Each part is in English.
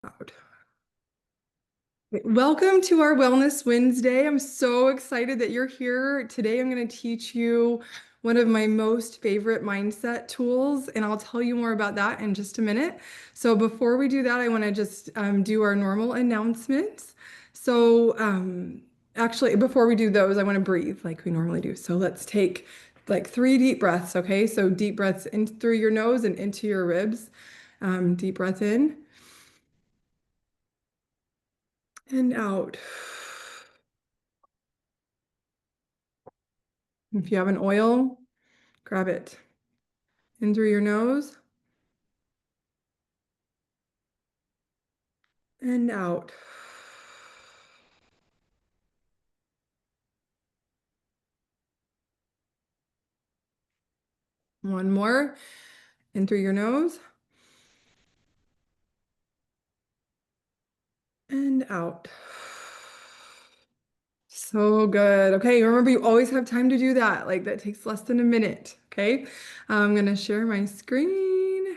Out. Welcome to our Wellness Wednesday. I'm so excited that you're here. Today, I'm going to teach you one of my most favorite mindset tools, and I'll tell you more about that in just a minute. So before we do that, I want to just do our normal announcements. So actually, before we do those, I want to breathe like we normally do. So let's take like 3 deep breaths, okay? So deep breaths in through your nose and into your ribs. Deep breath in and out. If you have an oil, grab it in through your nose and out. One more in through your nose and out. So good. Okay, remember you always have time to do that. Like that takes less than a minute. Okay, I'm gonna share my screen.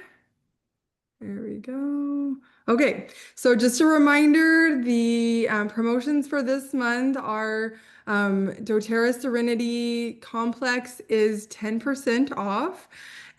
There we go. Okay, so just a reminder, the promotions for this month are doTERRA Serenity Complex is 10% off,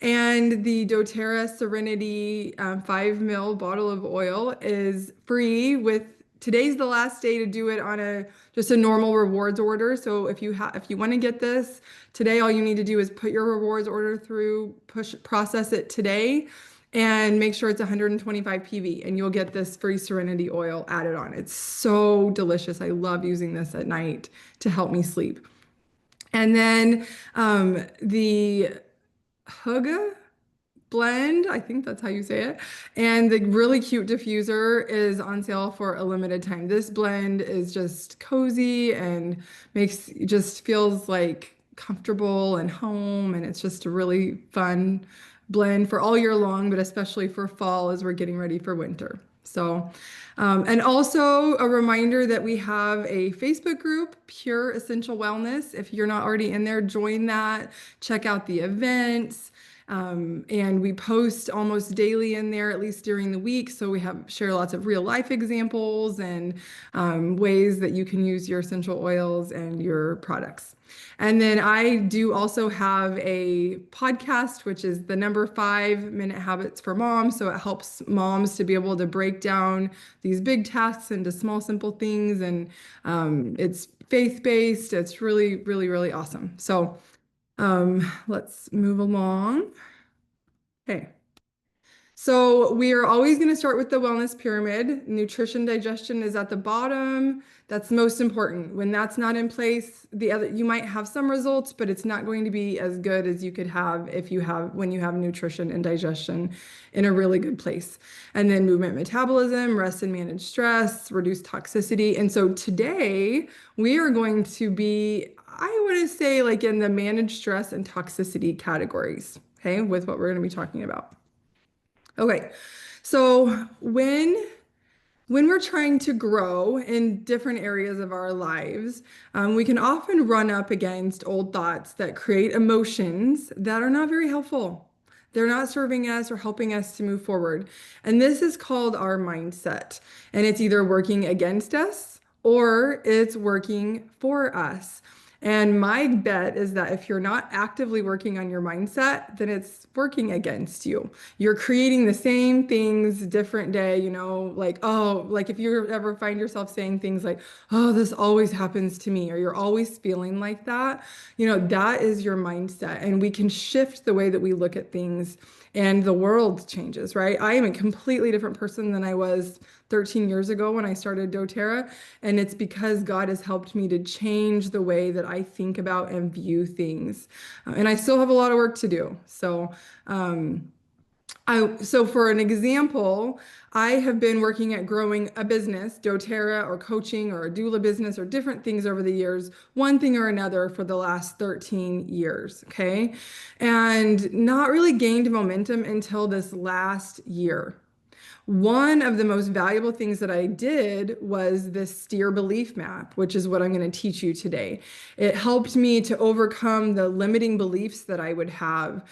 and the doTERRA Serenity 5 ml bottle of oil is free with today's the last day to do it on a just a normal rewards order. So if you want to get this today, all you need to do is put your rewards order through, process it today and make sure it's 125 PV and you'll get this free Serenity oil added on. It's so delicious. I love using this at night to help me sleep. And then the Hygge blend, I think that's how you say it. And the really cute diffuser is on sale for a limited time. This blend is just cozy and just feels like comfortable and home. And it's just a really fun blend for all year long, but especially for fall as we're getting ready for winter. So, and also a reminder that we have a Facebook group, Pure Essential Wellness. If you're not already in there, join that. Check out the events. And we post almost daily in there, at least during the week. So we share lots of real life examples and ways that you can use your essential oils and your products. And then I do also have a podcast, which is the number 5 minute habits for moms. So it helps moms to be able to break down these big tasks into small, simple things. And it's faith-based. It's really, really, really awesome. So let's move along. Okay. So we are always going to start with the wellness pyramid. Nutrition, digestion is at the bottom. That's most important. When that's not in place, you might have some results, but it's not going to be as good as you could have when you have nutrition and digestion in a really good place. And then movement, metabolism, rest and manage stress, reduce toxicity. And so today we are going to be, I want to say, like in the manage stress and toxicity categories, okay, with what we're going to be talking about. Okay, so when we're trying to grow in different areas of our lives, we can often run up against old thoughts that create emotions that are not very helpful. They're not serving us or helping us to move forward. And this is called our mindset. And it's either working against us or it's working for us. And my bet is that if you're not actively working on your mindset, then it's working against you. You're creating the same things different day, like, oh, like if you ever find yourself saying things like, oh, this always happens to me, or you're always feeling like that, that is your mindset. And we can shift the way that we look at things and the world changes, right? I am a completely different person than I was 13 years ago when I started doTERRA. And it's because God has helped me to change the way that I think about and view things. And I still have a lot of work to do. So for an example, I have been working at growing a business, doTERRA or coaching or a doula business or different things over the years, one thing or another for the last 13 years, okay? And not really gained momentum until this last year. One of the most valuable things that I did was this S.T.E.E.R belief map, which is what I'm going to teach you today. It helped me to overcome the limiting beliefs that I would have.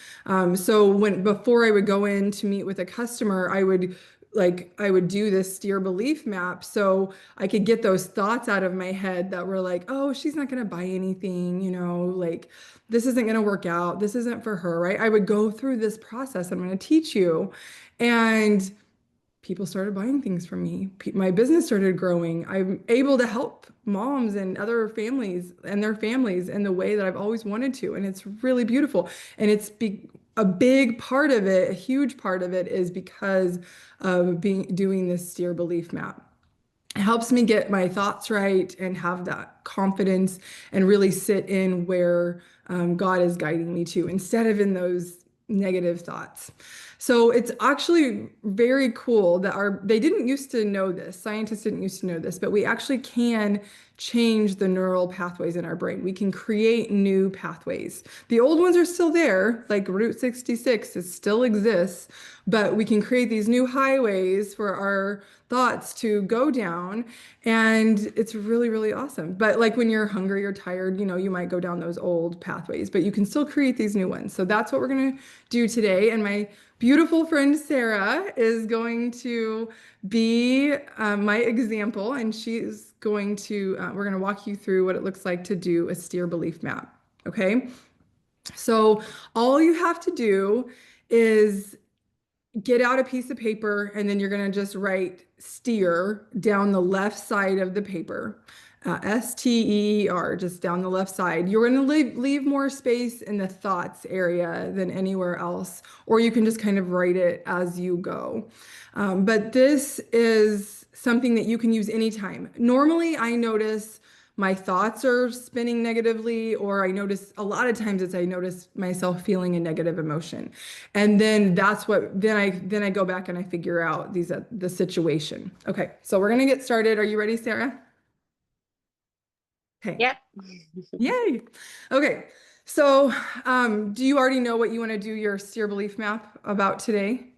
So before I would go in to meet with a customer, I would like I would do this steer belief map so I could get those thoughts out of my head that were like, oh, she's not going to buy anything, like this isn't going to work out. This isn't for her, right? I would go through this process I'm going to teach you. And people started buying things from me. My business started growing. I'm able to help moms and other families and their families in the way that I've always wanted to. And it's really beautiful. And a big part of it, a huge part of it is because of doing this steer belief map. It helps me get my thoughts right and have that confidence and really sit in where God is guiding me to instead of in those negative thoughts. So it's actually very cool that they didn't used to know this, scientists didn't used to know this, but we actually can change the neural pathways in our brain. We can create new pathways. The old ones are still there, like Route 66, it still exists, but we can create these new highways for our thoughts to go down. And it's really, really awesome. But like when you're hungry or tired, you might go down those old pathways, but you can still create these new ones. So that's what we're going to do today. And my beautiful friend Sarah is going to be my example, and we're going to walk you through what it looks like to do a steer belief map. Okay. So all you have to do is get out a piece of paper and then you're going to just write steer down the left side of the paper. S-T-E-E-R, just down the left side. You're going to leave more space in the thoughts area than anywhere else, or you can just kind of write it as you go. But this is something that you can use anytime. Normally, I notice my thoughts are spinning negatively, or I notice a lot of times I notice myself feeling a negative emotion. And then then I go back and I figure out the situation. Okay, so we're gonna get started. Are you ready, Sarah? Okay. Yep. Yay. Okay. So, do you already know what you want to do your steer belief map about today?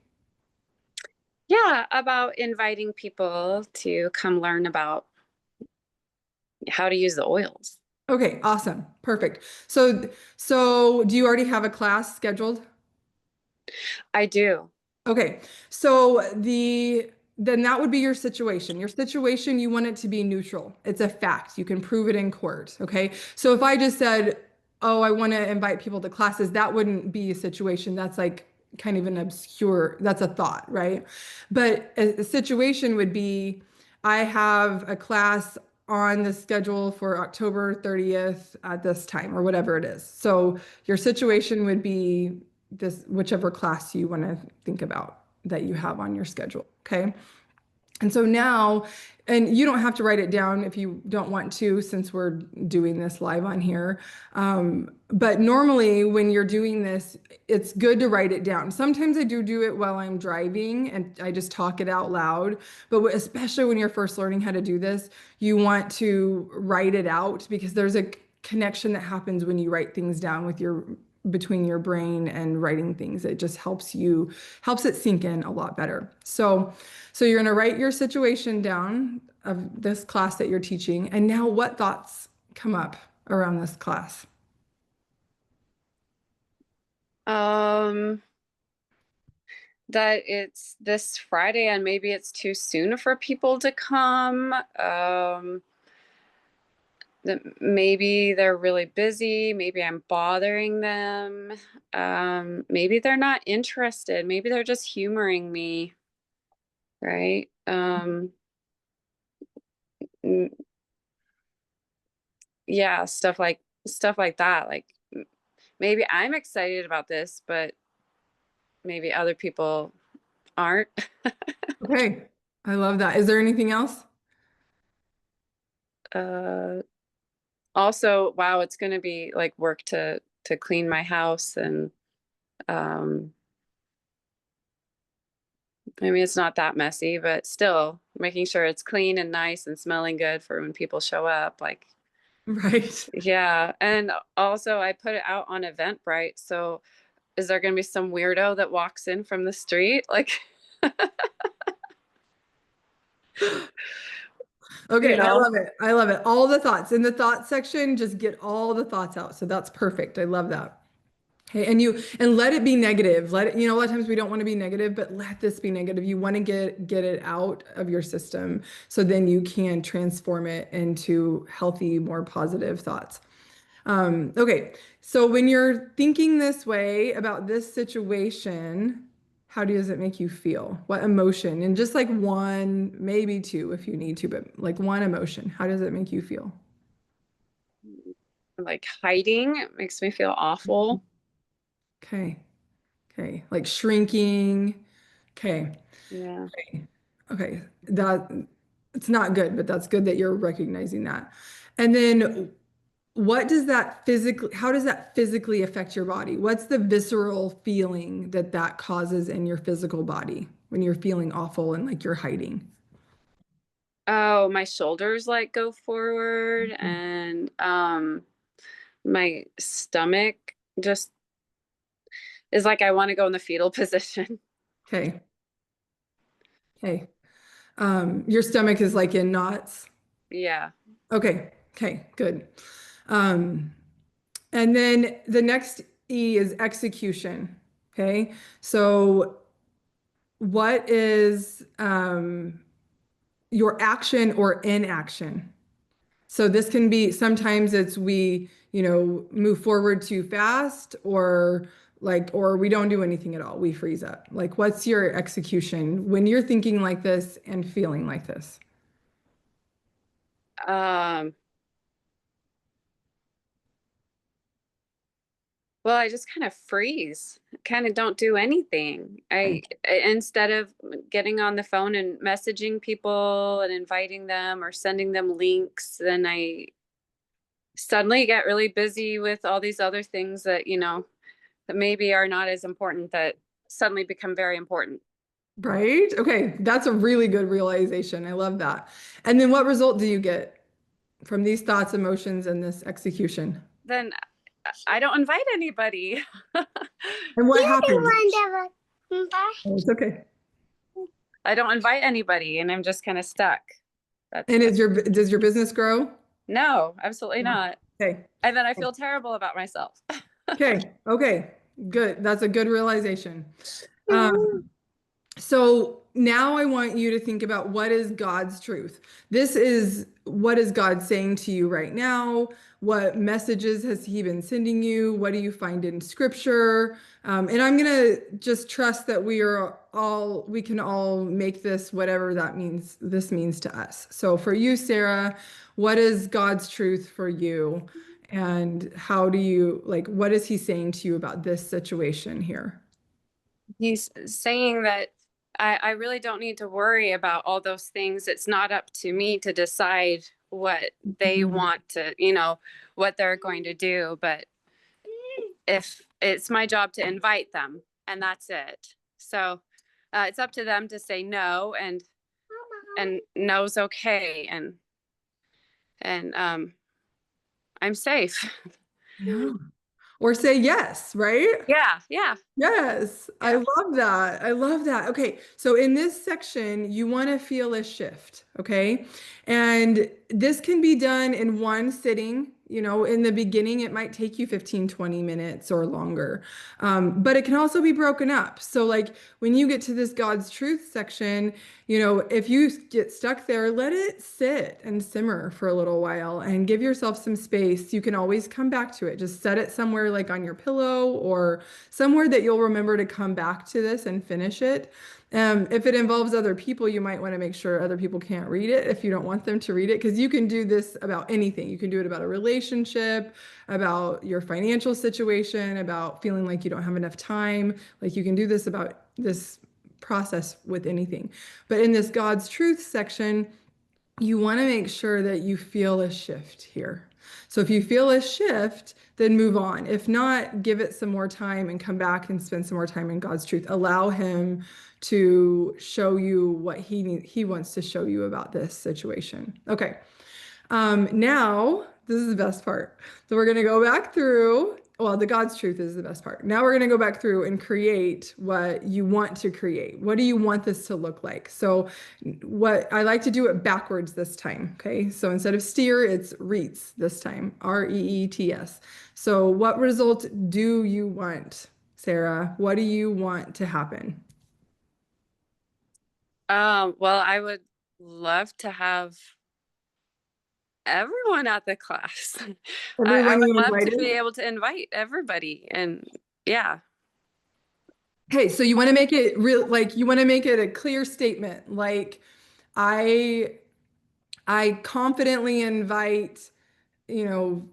Yeah, about inviting people to come learn about how to use the oils. Okay, awesome. Perfect. So do you already have a class scheduled? I do. Okay, so then that would be your situation. Your situation, you want it to be neutral. It's a fact. You can prove it in court. Okay. So if I just said, oh, I want to invite people to classes, that wouldn't be a situation. That's like kind of an obscure, that's a thought, right? But a situation would be, I have a class on the schedule for October 30th at this time or whatever it is. So your situation would be whichever class you want to think about that you have on your schedule. Okay. And so now, and you don't have to write it down if you don't want to, since we're doing this live on here. But normally, when you're doing this, it's good to write it down. Sometimes I do it while I'm driving and I just talk it out loud. But especially when you're first learning how to do this, you want to write it out because there's a connection that happens when you write things down between your brain and writing things. It just helps it sink in a lot better. So you're going to write your situation down of this class that you're teaching. And now what thoughts come up around this class? Um, that it's this Friday and maybe it's too soon for people to come. That maybe they're really busy. Maybe I'm bothering them. Maybe they're not interested. Maybe they're just humoring me, right? Mm, yeah, stuff like that. Like maybe I'm excited about this, but maybe other people aren't. Okay. I love that. Is there anything else? uh Also, wow, it's going to be like work to clean my house, and um I mean it's not that messy, but still making sure it's clean and nice and smelling good for when people show up. Like, Right. yeah. And also I put it out on Eventbrite, so is there going to be some weirdo that walks in from the street? Like, you Okay, I know, love it. I love it. All the thoughts in the thoughts section, just get all the thoughts out. So that's perfect. I love that. Okay, and let it be negative. Let it, a lot of times we don't want to be negative, but let this be negative. You want to get it out of your system so then you can transform it into healthy, more positive thoughts. Okay, so when you're thinking this way about this situation, how does it make you feel? What emotion? And just like one, maybe two if you need to, but like one emotion, how does it make you feel? Like hiding, it makes me feel awful. Okay, okay, like shrinking. Okay. Yeah. Okay. Okay. That it's not good, but that's good that you're recognizing that. And then what does that physically, how does that physically affect your body? What's the visceral feeling that that causes in your physical body when you're feeling awful and like you're hiding? Oh, my shoulders like go forward and my stomach just is like I want to go in the fetal position. Okay. Okay. Your stomach is like in knots. Yeah. Okay. Okay. Good. Um, and then the next E is execution. Okay. So what is your action or inaction? So this can be sometimes it's we, move forward too fast or we don't do anything at all. We freeze up. Like what's your execution when you're thinking like this and feeling like this? Um, well, I just kind of freeze, kind of don't do anything. Okay. Instead of getting on the phone and messaging people and inviting them or sending them links, then I suddenly get really busy with all these other things that, that maybe are not as important that suddenly become very important. Right? Okay, that's a really good realization. I love that. And then what result do you get from these thoughts, emotions, and this execution? Then I don't invite anybody. And what happens? Oh, it's okay. I don't invite anybody and I'm just kind of stuck. And That's does your business grow? no, absolutely No. not. Okay. And then I feel terrible about myself. Okay. Okay. Good. That's a good realization. Um, So now I want you to think about what is God's truth. This is what is God saying to you right now? What messages has He been sending you? What do you find in Scripture? And I'm gonna just trust that we can all make this whatever this means to us. So for you, Sarah, what is God's truth for you? And how do you what is He saying to you about this situation here? He's saying that I really don't need to worry about all those things. It's not up to me to decide what they want to, what they're going to do. But if it's my job to invite them and that's it. So it's up to them to say no and no's okay and I'm safe. Yeah. Or say yes, right? Yeah, yeah, Yes, I yeah. love that. I love that. Okay, so in this section, you want to feel a shift, okay? And this can be done in one sitting. In the beginning, it might take you 15, 20 minutes or longer. But it can also be broken up. So, like when you get to this God's truth section, if you get stuck there, let it sit and simmer for a little while and give yourself some space. You can always come back to it. Just set it somewhere like on your pillow or somewhere that you'll remember to come back to this and finish it. If it involves other people, you might want to make sure other people can't read it if you don't want them to read it, because you can do this about anything. You can do it about a relationship, about your financial situation, about feeling like you don't have enough time. Like you can do this about this process with anything. But in this God's truth section, you want to make sure that you feel a shift here. So if you feel a shift, then move on. If not, give it some more time and come back and spend some more time in God's truth. Allow him to show you what he wants to show you about this situation. Okay. Now, this is the best part. So we're going to go back through well, the God's truth is the best part. Now we're going to go back through and create what you want to create. What do you want this to look like? So, what I like to do it backwards this time. Okay. So instead of steer, it's REETS this time, REETS. So, what result do you want, Sarah? What do you want to happen? Well, I would love to have everyone at the class. I Everyone would you love to be invited? able to invite everybody and yeah. Okay, so you want to make it real, like you want to make it a clear statement, like I I confidently invite, you know,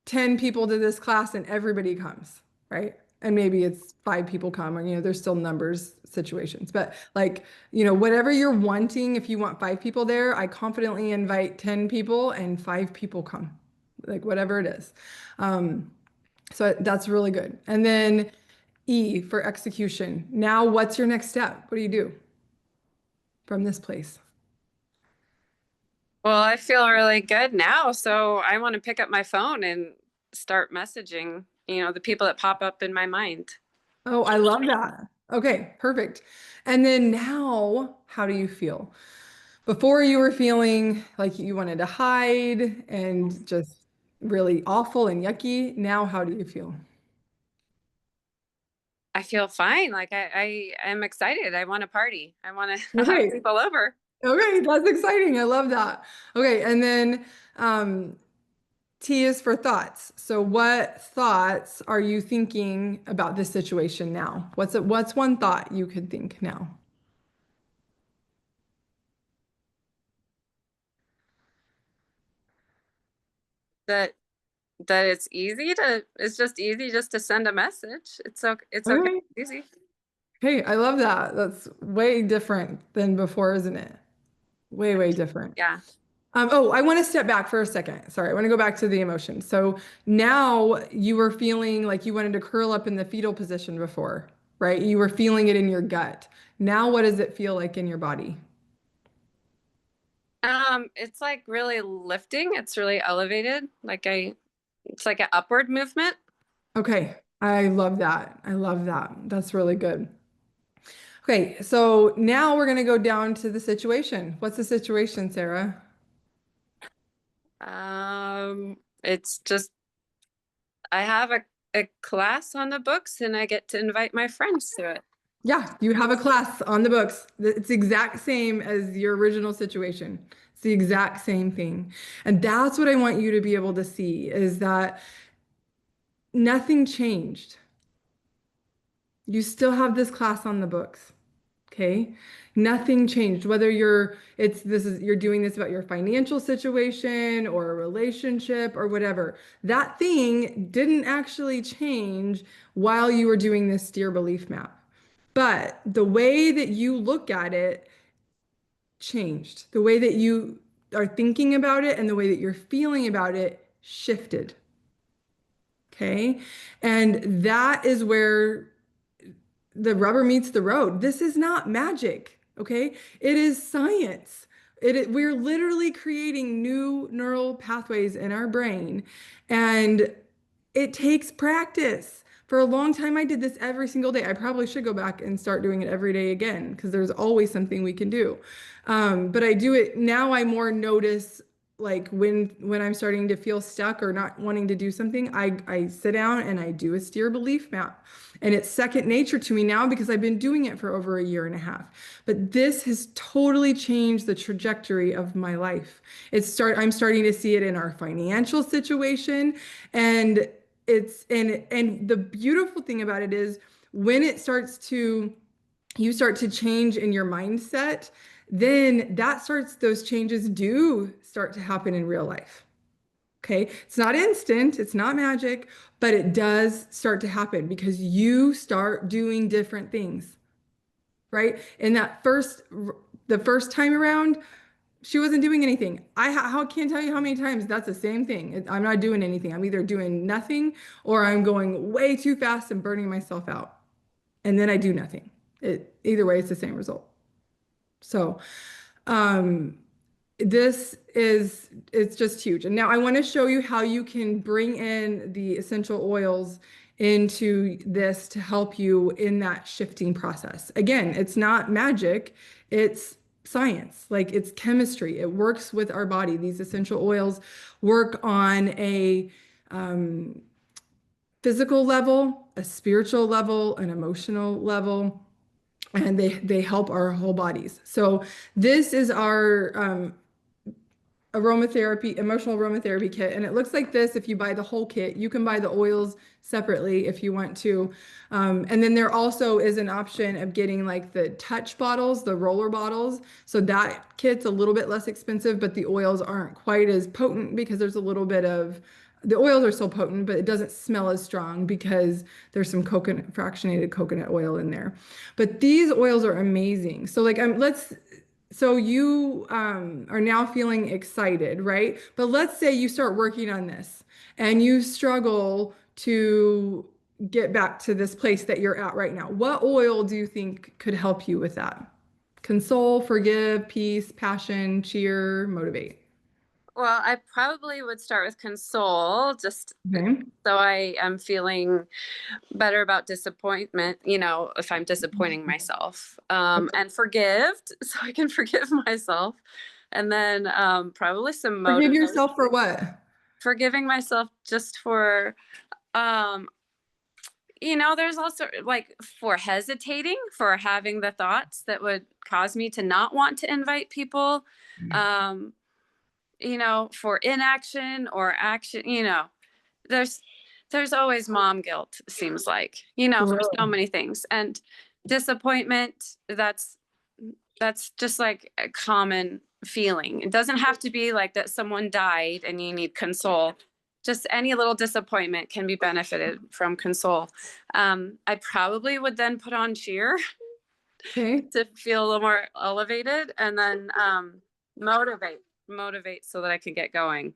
10 people to this class and everybody comes, right? And maybe it's five people come, or there's still numbers situations, but like, whatever you're wanting, if you want five people there, I confidently invite 10 people and five people come, like whatever it is. Um, so that's really good. And then E for execution. Now, what's your next step? What do you do from this place? Well, I feel really good now, so I want to pick up my phone and start messaging, the people that pop up in my mind. Oh, I love that. Okay, perfect. And then now, how do you feel? Before you were feeling like you wanted to hide and just really awful and yucky. Now, how do you feel? I feel fine. Like I am excited. I want to party. I want to have Okay. people over. Okay, that's exciting. I love that. Okay, and then um, T is for thoughts. So what thoughts are you thinking about this situation now? What's one thought you could think now? That it's just easy just to send a message. It's okay. Okay. It's easy. Hey, I love that. That's way different than before, isn't it? Way, way different. Yeah. Oh, I want to step back for a second. Sorry, I want to go back to the emotion. So now you were feeling like you wanted to curl up in the fetal position before, right? You were feeling it in your gut. Now, what does it feel like in your body? It's like really lifting. It's really elevated. It's like an upward movement. Okay, I love that. I love that. That's really good. Okay, so now we're going to go down to the situation. What's the situation, Sarah? It's just I have a class on the books and I get to invite my friends to it. Yeah, you have a class on the books. It's the exact same as your original situation. It's the exact same thing. And that's what I want you to be able to see is that nothing changed. You still have this class on the books. Okay. Nothing changed. Whether you're doing this about your financial situation or a relationship or whatever. That thing didn't actually change while you were doing this steer belief map. But the way that you look at it changed. The way that you are thinking about it and the way that you're feeling about it shifted. Okay. And that is where the rubber meets the road. This is not magic, okay? It is science. We're literally creating new neural pathways in our brain, and it takes practice. For a long time, I did this every single day. I probably should go back and start doing it every day again because there's always something we can do. But I do it now. I more notice like when I'm starting to feel stuck or not wanting to do something, I sit down and I do a steer belief map. And it's second nature to me now because I've been doing it for over a year and a half. But this has totally changed the trajectory of my life. I'm starting to see it in our financial situation. And and the beautiful thing about it is when you start to change in your mindset, then those changes do start to happen in real life. Okay. It's not instant, it's not magic, but it does start to happen because you start doing different things, right? In the first time around, she wasn't doing anything. How can't tell you how many times that's the same thing. I'm not doing anything. I'm either doing nothing or I'm going way too fast and burning myself out. And then I do nothing. Either way, it's the same result. So, um, it's just huge. And now I want to show you how you can bring in the essential oils into this to help you in that shifting process. Again, it's not magic, it's science. Like it's chemistry. It works with our body. These essential oils work on a physical level, a spiritual level, an emotional level, and they help our whole bodies. So this is our aromatherapy, emotional aromatherapy kit. And it looks like this if you buy the whole kit. You can buy the oils separately if you want to. And then there also is an option of getting like the touch bottles, the roller bottles. So that kit's a little bit less expensive, but the oils aren't quite as potent because there's a little bit of the oils are still potent, but it doesn't smell as strong because there's some coconut, fractionated coconut oil in there. But these oils are amazing. So like so you are now feeling excited, right? But let's say you start working on this and you struggle to get back to this place that you're at right now. What oil do you think could help you with that? Console, forgive, peace, passion, cheer, motivate. Well, I probably would start with console, just Okay. so I am feeling better about disappointment, if I'm disappointing myself. And forgive, so I can forgive myself. And then probably some Forgive motivation, yourself for what? forgiving myself just for um there's also like for hesitating, for having the thoughts that would cause me to not want to invite people, um for inaction or action, there's there's always mom guilt, seems like, for Sure. so many things. And disappointment, that's just like a common feeling. It doesn't have to be like that someone died and you need console. Just any little disappointment can be benefited from console. I probably would then put on cheer Okay. to feel a little more elevated, and then motivate so that I can get going.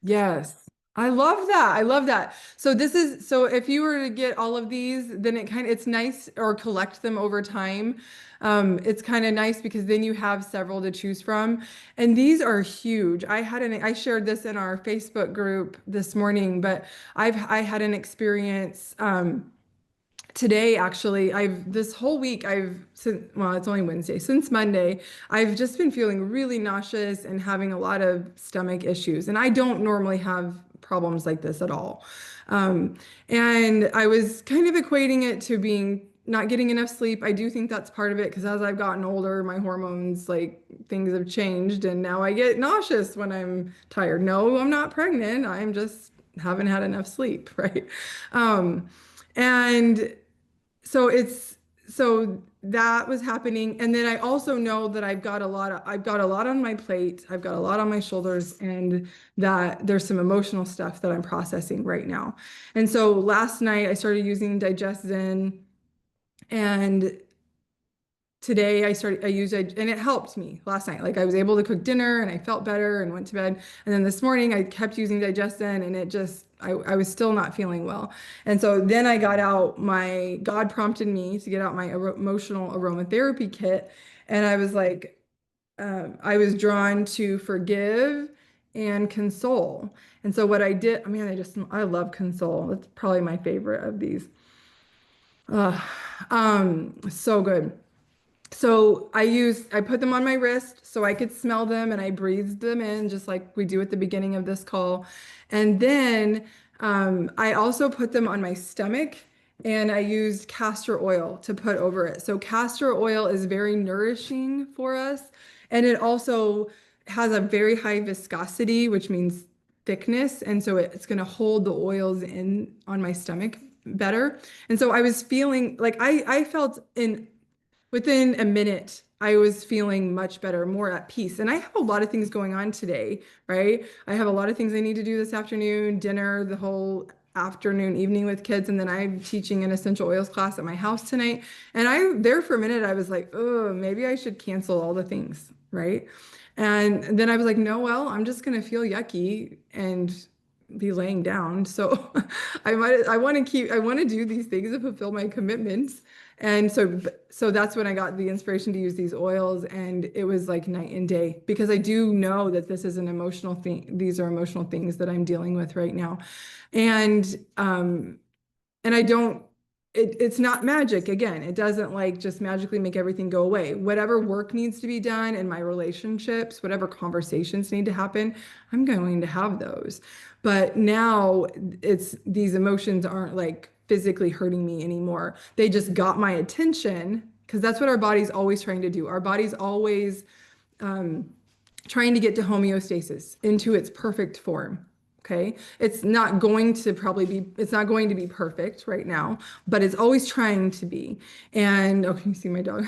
Yes. I love that. I love that. So this is so if you were to get all of these, then it's nice or collect them over time. It's kind of nice because then you have several to choose from. And these are huge. I shared this in our Facebook group this morning, but I had an experience today actually. I've this whole week I've since well it's only Wednesday, since Monday I've just been feeling really nauseous and having a lot of stomach issues, and I don't normally have problems like this at all. um, and I was kind of equating it to being not getting enough sleep. I do think that's part of it because as I've gotten older my hormones, like, things have changed and now I get nauseous when I'm tired. No, I'm not pregnant, I'm just haven't had enough sleep. Right. And so that was happening. And then I also know that I've got a lot on my plate. I've got a lot on my shoulders, and that there's some emotional stuff that I'm processing right now. And so last night I started using Digest Zen, and today I used it and it helped me last night. Like I was able to cook dinner and I felt better and went to bed. And then this morning I kept using Digestin and I was still not feeling well. And so then I got out God prompted me to get out my emotional aromatherapy kit. And I was like, I was drawn to forgive and console. And so what I did, I mean, I love console. It's probably my favorite of these. So good. So I put them on my wrist so I could smell them, and I breathed them in just like we do at the beginning of this call. And then I also put them on my stomach, and I used castor oil to put over it. So castor oil is very nourishing for us. And it also has a very high viscosity, which means thickness. And so it's going to hold the oils in on my stomach better. And so I was feeling like I felt in within a minute, I was feeling much better, more at peace. And I have a lot of things going on today, right? I have a lot of things I need to do this afternoon, dinner, the whole afternoon, evening with kids. And then I'm teaching an essential oils class at my house tonight. And there for a minute, I was like, oh, maybe I should cancel all the things, right? And then I was like, no, well, I'm just going to feel yucky and be laying down. So I want to do these things to fulfill my commitments. And so that's when I got the inspiration to use these oils, and it was like night and day because I do know that this is an emotional thing. These are emotional things that I'm dealing with right now. And and I don't, it's not magic. Again, it doesn't like just magically make everything go away. Whatever work needs to be done in my relationships, whatever conversations need to happen, I'm going to have those. But now it's these emotions aren't like physically hurting me anymore. They just got my attention because that's what our body's always trying to do. Our body's always um, trying to get to homeostasis into its perfect form. Okay. It's not going to probably be, it's not going to be perfect right now, but it's always trying to be. And oh, can you see my dog?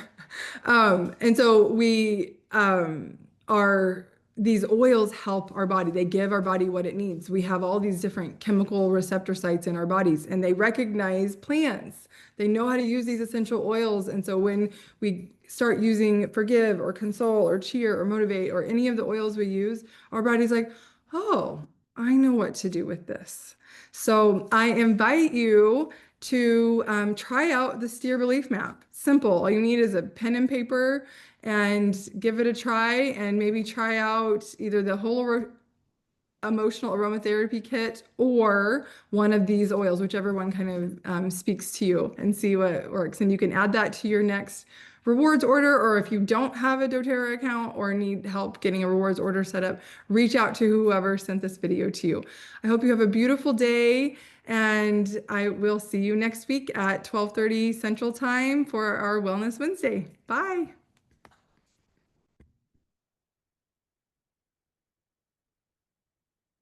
And so we are, these oils help our body. They give our body what it needs. We have all these different chemical receptor sites in our bodies, and they recognize plants. They know how to use these essential oils. And so when we start using forgive or console or cheer or motivate or any of the oils we use, our body's like, oh, I know what to do with this. So I invite you to try out the S.T.E.E.R relief map. Simple. All you need is a pen and paper and give it a try, and maybe try out either the whole emotional aromatherapy kit or one of these oils, whichever one kind of speaks to you, and see what works. And you can add that to your next rewards order, or if you don't have a doTERRA account or need help getting a rewards order set up, reach out to whoever sent this video to you. I hope you have a beautiful day, and I will see you next week at 12:30 Central Time for our Wellness Wednesday. Bye.